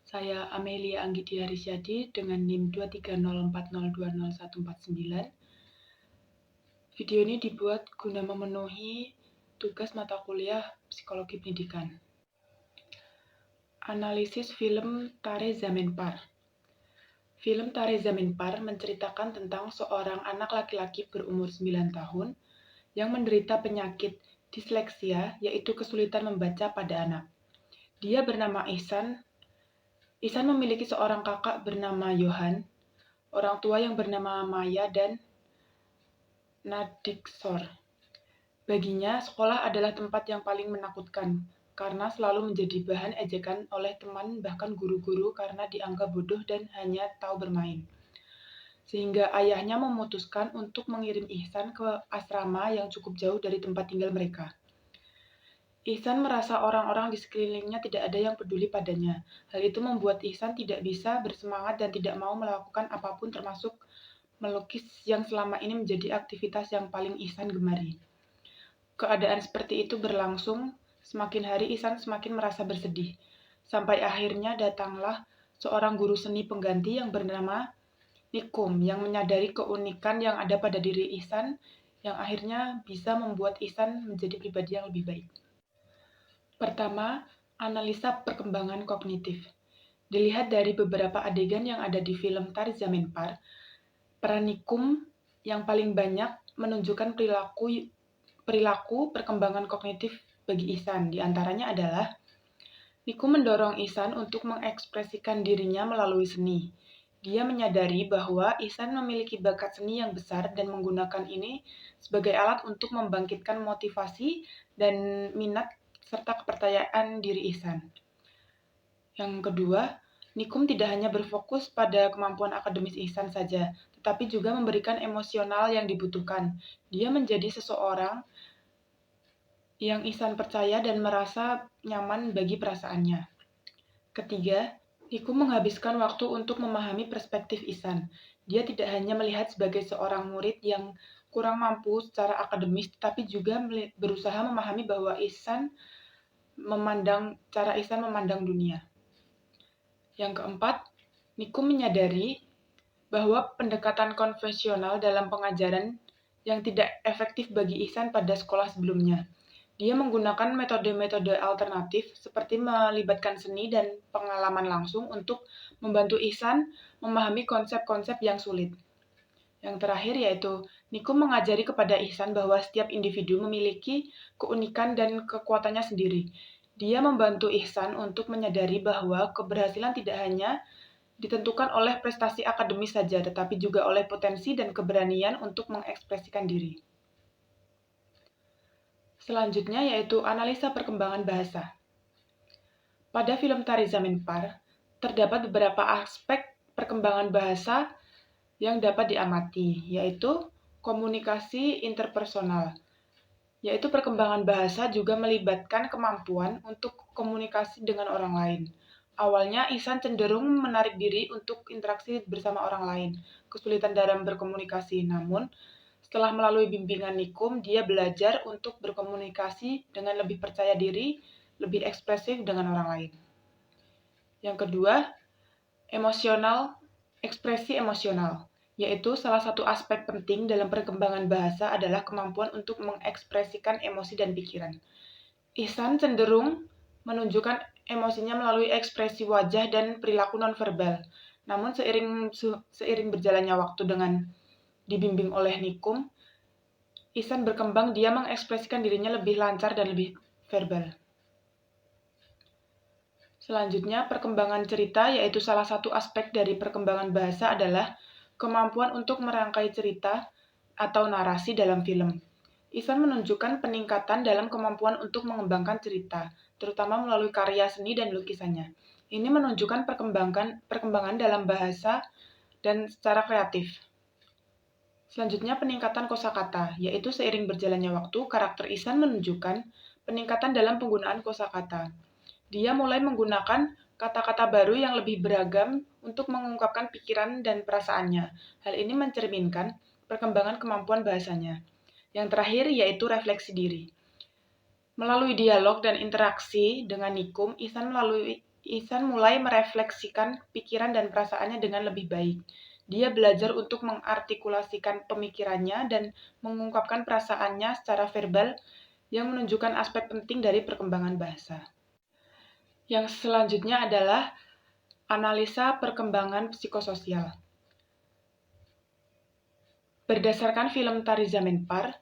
Saya Amelia Anggidi Harisyadi dengan NIM 23040202149. Video ini dibuat guna memenuhi tugas mata kuliah Psikologi Pendidikan. Analisis film Tare Zameen Par. Film Tare Zameen Par menceritakan tentang seorang anak laki-laki berumur 9 tahun yang menderita penyakit disleksia, yaitu kesulitan membaca pada anak. Dia bernama Ihsan. Ihsan memiliki seorang kakak bernama Johan, orang tua yang bernama Maya dan Nadixor. Baginya, sekolah adalah tempat yang paling menakutkan, karena selalu menjadi bahan ejekan oleh teman bahkan guru-guru karena dianggap bodoh dan hanya tahu bermain. Sehingga ayahnya memutuskan untuk mengirim Ihsan ke asrama yang cukup jauh dari tempat tinggal mereka. Ihsan merasa orang-orang di sekelilingnya tidak ada yang peduli padanya. Hal itu membuat Ihsan tidak bisa bersemangat dan tidak mau melakukan apapun termasuk melukis yang selama ini menjadi aktivitas yang paling Ihsan gemari. Keadaan seperti itu berlangsung, semakin hari Ihsan semakin merasa bersedih. Sampai akhirnya datanglah seorang guru seni pengganti yang bernama Nikum yang menyadari keunikan yang ada pada diri Ihsan yang akhirnya bisa membuat Ihsan menjadi pribadi yang lebih baik. Pertama, analisa perkembangan kognitif. Dilihat dari beberapa adegan yang ada di film Tare Zameen Par, peran Nikum yang paling banyak menunjukkan perilaku perkembangan kognitif bagi Ihsan. Di antaranya adalah Nikum mendorong Ihsan untuk mengekspresikan dirinya melalui seni. Dia menyadari bahwa Ihsan memiliki bakat seni yang besar dan menggunakan ini sebagai alat untuk membangkitkan motivasi dan minat serta kepercayaan diri Ihsan. Yang kedua, Nikum tidak hanya berfokus pada kemampuan akademis Ihsan saja, tetapi juga memberikan emosional yang dibutuhkan. Dia menjadi seseorang yang Ihsan percaya dan merasa nyaman bagi perasaannya. Ketiga, Nikum menghabiskan waktu untuk memahami perspektif Ihsan. Dia tidak hanya melihat sebagai seorang murid yang kurang mampu secara akademis, tetapi juga berusaha memahami bahwa cara Ihsan memandang dunia. Yang keempat, Nikum menyadari bahwa pendekatan konvensional dalam pengajaran yang tidak efektif bagi Ihsan pada sekolah sebelumnya. Dia menggunakan metode-metode alternatif seperti melibatkan seni dan pengalaman langsung untuk membantu Ihsan memahami konsep-konsep yang sulit. Yang terakhir yaitu Nikum mengajari kepada Ihsan bahwa setiap individu memiliki keunikan dan kekuatannya sendiri. Dia membantu Ihsan untuk menyadari bahwa keberhasilan tidak hanya ditentukan oleh prestasi akademis saja, tetapi juga oleh potensi dan keberanian untuk mengekspresikan diri. Selanjutnya yaitu analisa perkembangan bahasa. Pada film Tare Zameen Par, terdapat beberapa aspek perkembangan bahasa yang dapat diamati, yaitu komunikasi interpersonal. Yaitu perkembangan bahasa juga melibatkan kemampuan untuk komunikasi dengan orang lain. Awalnya, Ihsan cenderung menarik diri untuk interaksi bersama orang lain, kesulitan dalam berkomunikasi. Namun, setelah melalui bimbingan Nikum, dia belajar untuk berkomunikasi dengan lebih percaya diri, lebih ekspresif dengan orang lain. Yang kedua, ekspresi emosional, yaitu salah satu aspek penting dalam perkembangan bahasa adalah kemampuan untuk mengekspresikan emosi dan pikiran. Ihsan cenderung menunjukkan emosinya melalui ekspresi wajah dan perilaku nonverbal. Namun seiring berjalannya waktu dengan dibimbing oleh Nikum, Ihsan berkembang, dia mengekspresikan dirinya lebih lancar dan lebih verbal. Selanjutnya, perkembangan cerita, yaitu salah satu aspek dari perkembangan bahasa adalah kemampuan untuk merangkai cerita atau narasi dalam film. Ihsan menunjukkan peningkatan dalam kemampuan untuk mengembangkan cerita, terutama melalui karya seni dan lukisannya. Ini menunjukkan perkembangan dalam bahasa dan secara kreatif. Selanjutnya, peningkatan kosakata, yaitu seiring berjalannya waktu, karakter Ihsan menunjukkan peningkatan dalam penggunaan kosakata. Dia mulai menggunakan kata-kata baru yang lebih beragam untuk mengungkapkan pikiran dan perasaannya. Hal ini mencerminkan perkembangan kemampuan bahasanya. Yang terakhir yaitu refleksi diri. Melalui dialog dan interaksi dengan Nikum, Ihsan Ihsan mulai merefleksikan pikiran dan perasaannya dengan lebih baik. Dia belajar untuk mengartikulasikan pemikirannya dan mengungkapkan perasaannya secara verbal yang menunjukkan aspek penting dari perkembangan bahasa. Yang selanjutnya adalah analisa perkembangan psikososial. Berdasarkan film Tari Zaminpar,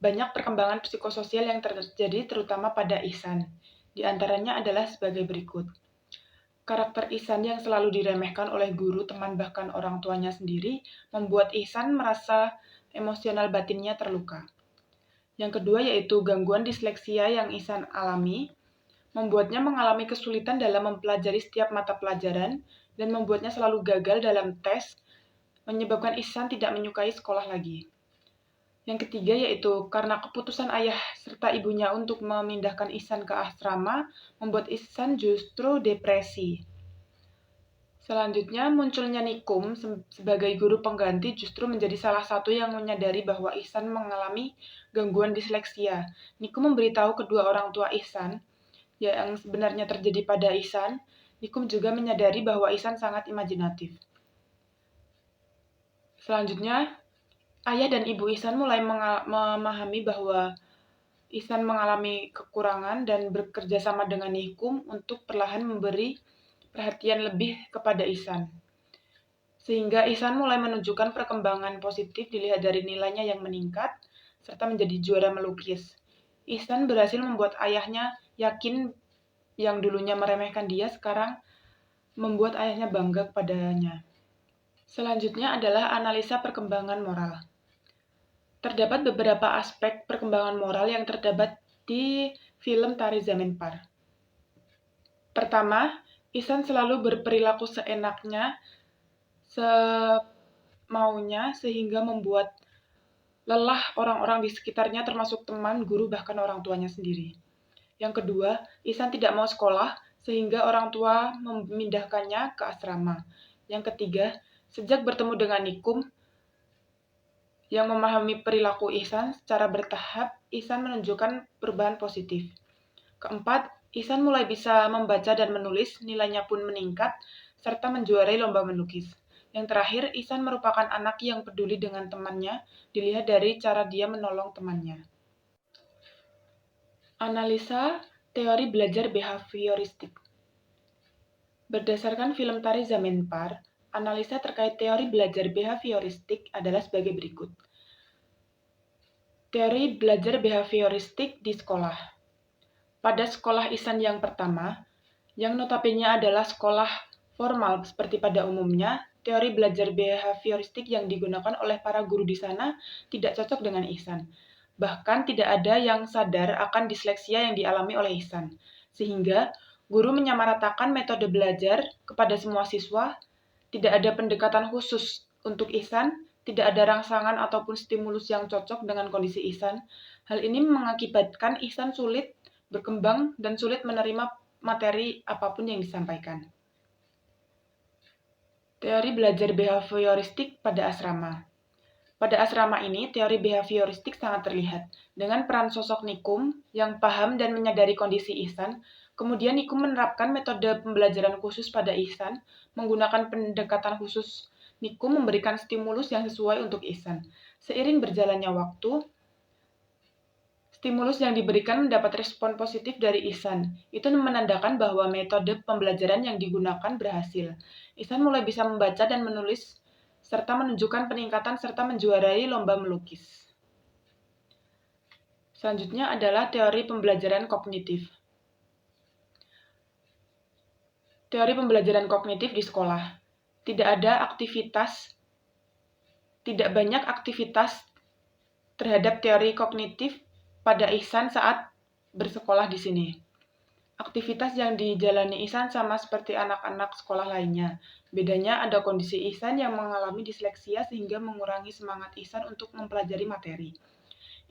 banyak perkembangan psikososial yang terjadi terutama pada Ihsan. Di antaranya adalah sebagai berikut. Karakter Ihsan yang selalu diremehkan oleh guru, teman, bahkan orang tuanya sendiri membuat Ihsan merasa emosional batinnya terluka. Yang kedua yaitu gangguan disleksia yang Ihsan alami, membuatnya mengalami kesulitan dalam mempelajari setiap mata pelajaran dan membuatnya selalu gagal dalam tes, menyebabkan Ihsan tidak menyukai sekolah lagi. Yang ketiga yaitu karena keputusan ayah serta ibunya untuk memindahkan Ihsan ke asrama, membuat Ihsan justru depresi. Selanjutnya, munculnya Nikum sebagai guru pengganti justru menjadi salah satu yang menyadari bahwa Ihsan mengalami gangguan disleksia. Nikum memberitahu kedua orang tua Ihsan yang sebenarnya terjadi pada Ihsan. Nikum juga menyadari bahwa Ihsan sangat imajinatif. Selanjutnya, ayah dan ibu Ihsan mulai memahami bahwa Ihsan mengalami kekurangan dan bekerja sama dengan Nikum untuk perlahan memberi perhatian lebih kepada Ihsan. Sehingga Ihsan mulai menunjukkan perkembangan positif dilihat dari nilainya yang meningkat, serta menjadi juara melukis. Ihsan berhasil membuat ayahnya yakin yang dulunya meremehkan dia, sekarang membuat ayahnya bangga kepadanya. Selanjutnya adalah analisa perkembangan moral. Terdapat beberapa aspek perkembangan moral yang terdapat di film Tari Zaminpar. Pertama, Ihsan selalu berperilaku seenaknya, semaunya, sehingga membuat lelah orang-orang di sekitarnya termasuk teman, guru, bahkan orang tuanya sendiri. Yang kedua, Ihsan tidak mau sekolah sehingga orang tua memindahkannya ke asrama. Yang ketiga, sejak bertemu dengan Nikum yang memahami perilaku Ihsan secara bertahap, Ihsan menunjukkan perubahan positif. Keempat, Ihsan mulai bisa membaca dan menulis, nilainya pun meningkat, serta menjuarai lomba melukis. Yang terakhir, Ihsan merupakan anak yang peduli dengan temannya, dilihat dari cara dia menolong temannya. Analisa teori belajar behavioristik. Berdasarkan film Tari Zaminpar, analisa terkait teori belajar behavioristik adalah sebagai berikut. Teori belajar behavioristik di sekolah. Pada sekolah Ihsan yang pertama, yang notabene adalah sekolah formal seperti pada umumnya, teori belajar behavioristik yang digunakan oleh para guru di sana tidak cocok dengan Ihsan. Bahkan tidak ada yang sadar akan disleksia yang dialami oleh Ihsan. Sehingga guru menyamaratakan metode belajar kepada semua siswa, tidak ada pendekatan khusus untuk Ihsan, tidak ada rangsangan ataupun stimulus yang cocok dengan kondisi Ihsan. Hal ini mengakibatkan Ihsan sulit berkembang dan sulit menerima materi apapun yang disampaikan. Teori belajar behavioristik pada asrama. Pada asrama ini, teori behavioristik sangat terlihat. Dengan peran sosok Nikum yang paham dan menyadari kondisi Ihsan, kemudian Nikum menerapkan metode pembelajaran khusus pada Ihsan, menggunakan pendekatan khusus. Nikum memberikan stimulus yang sesuai untuk Ihsan. Seiring berjalannya waktu, stimulus yang diberikan mendapat respon positif dari Ihsan. Itu menandakan bahwa metode pembelajaran yang digunakan berhasil. Ihsan mulai bisa membaca dan menulis, serta menunjukkan peningkatan serta menjuarai lomba melukis. Selanjutnya adalah teori pembelajaran kognitif. Teori pembelajaran kognitif di sekolah. Tidak banyak aktivitas terhadap teori kognitif pada Ihsan saat bersekolah di sini. Aktivitas yang dijalani Ihsan sama seperti anak-anak sekolah lainnya. Bedanya ada kondisi Ihsan yang mengalami disleksia sehingga mengurangi semangat Ihsan untuk mempelajari materi.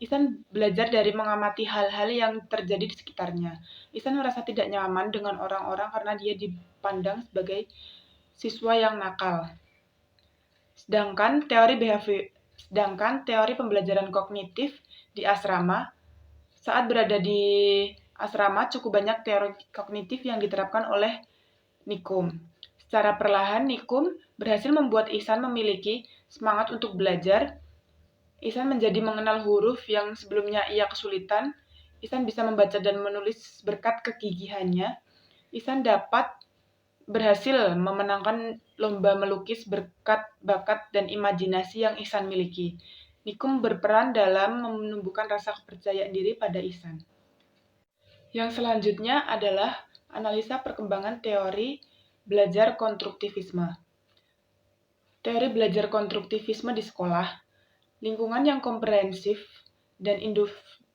Ihsan belajar dari mengamati hal-hal yang terjadi di sekitarnya. Ihsan merasa tidak nyaman dengan orang-orang karena dia dipandang sebagai siswa yang nakal. Sedangkan teori pembelajaran kognitif di asrama, saat berada di asrama cukup banyak teori kognitif yang diterapkan oleh Nikum. Secara perlahan, Nikum berhasil membuat Ihsan memiliki semangat untuk belajar. Ihsan menjadi mengenal huruf yang sebelumnya ia kesulitan. Ihsan bisa membaca dan menulis berkat kegigihannya. Ihsan dapat berhasil memenangkan lomba melukis berkat bakat dan imajinasi yang Ihsan miliki. Nikum berperan dalam menumbuhkan rasa kepercayaan diri pada Ihsan. Yang selanjutnya adalah analisa perkembangan teori belajar konstruktivisme. Teori belajar konstruktivisme di sekolah, lingkungan yang komprehensif dan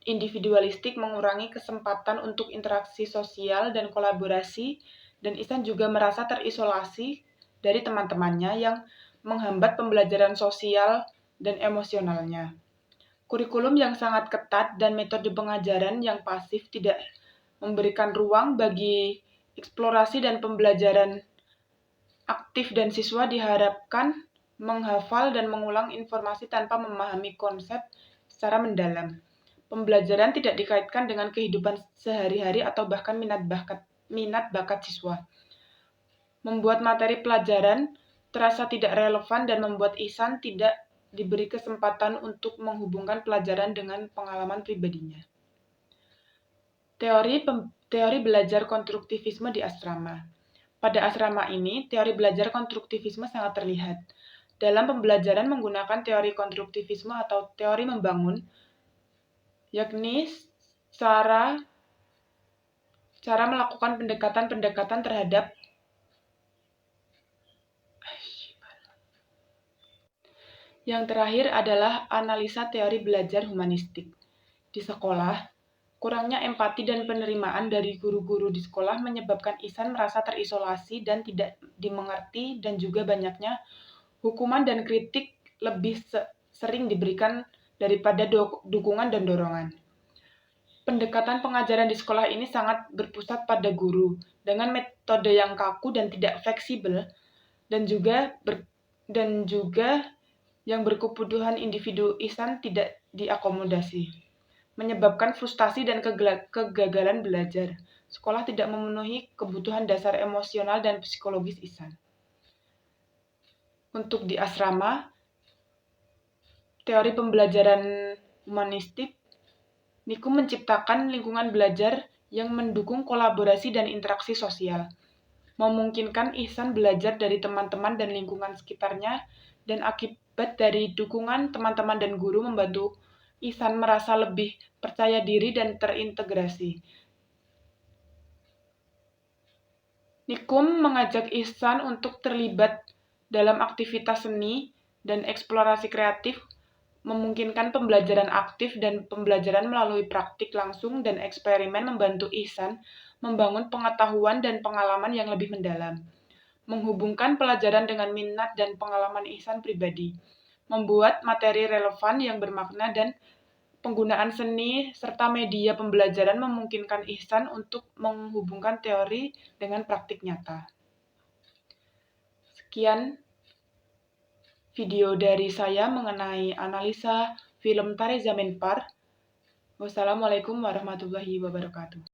individualistik mengurangi kesempatan untuk interaksi sosial dan kolaborasi, dan Ihsan juga merasa terisolasi dari teman-temannya yang menghambat pembelajaran sosial dan emosionalnya. Kurikulum yang sangat ketat dan metode pengajaran yang pasif tidak memberikan ruang bagi eksplorasi dan pembelajaran aktif, dan siswa diharapkan menghafal dan mengulang informasi tanpa memahami konsep secara mendalam. Pembelajaran tidak dikaitkan dengan kehidupan sehari-hari atau bahkan minat bakat siswa. Membuat materi pelajaran terasa tidak relevan dan membuat Ihsan tidak diberi kesempatan untuk menghubungkan pelajaran dengan pengalaman pribadinya. Teori belajar konstruktivisme di asrama. Pada asrama ini, teori belajar konstruktivisme sangat terlihat. Dalam pembelajaran menggunakan teori konstruktivisme atau teori membangun, yakni cara melakukan pendekatan-pendekatan terhadap yang terakhir adalah analisa teori belajar humanistik. Di sekolah, kurangnya empati dan penerimaan dari guru-guru di sekolah menyebabkan Ihsan merasa terisolasi dan tidak dimengerti, dan juga banyaknya hukuman dan kritik lebih sering diberikan daripada dukungan dan dorongan. Pendekatan pengajaran di sekolah ini sangat berpusat pada guru dengan metode yang kaku dan tidak fleksibel, dan juga yang berkebutuhan individu Ihsan tidak diakomodasi, menyebabkan frustasi dan kegagalan belajar. Sekolah tidak memenuhi kebutuhan dasar emosional dan psikologis Ihsan. Untuk di asrama, teori pembelajaran humanistik, Nikum menciptakan lingkungan belajar yang mendukung kolaborasi dan interaksi sosial, memungkinkan Ihsan belajar dari teman-teman dan lingkungan sekitarnya, dan akibat dari dukungan teman-teman dan guru membantu Ihsan merasa lebih percaya diri dan terintegrasi. Nikum mengajak Ihsan untuk terlibat dalam aktivitas seni dan eksplorasi kreatif, memungkinkan pembelajaran aktif dan pembelajaran melalui praktik langsung dan eksperimen membantu Ihsan membangun pengetahuan dan pengalaman yang lebih mendalam, menghubungkan pelajaran dengan minat dan pengalaman Ihsan pribadi, membuat materi relevan yang bermakna, dan penggunaan seni serta media pembelajaran memungkinkan Ihsan untuk menghubungkan teori dengan praktik nyata. Sekian video dari saya mengenai analisa film Tare Zameen Par. Wassalamualaikum warahmatullahi wabarakatuh.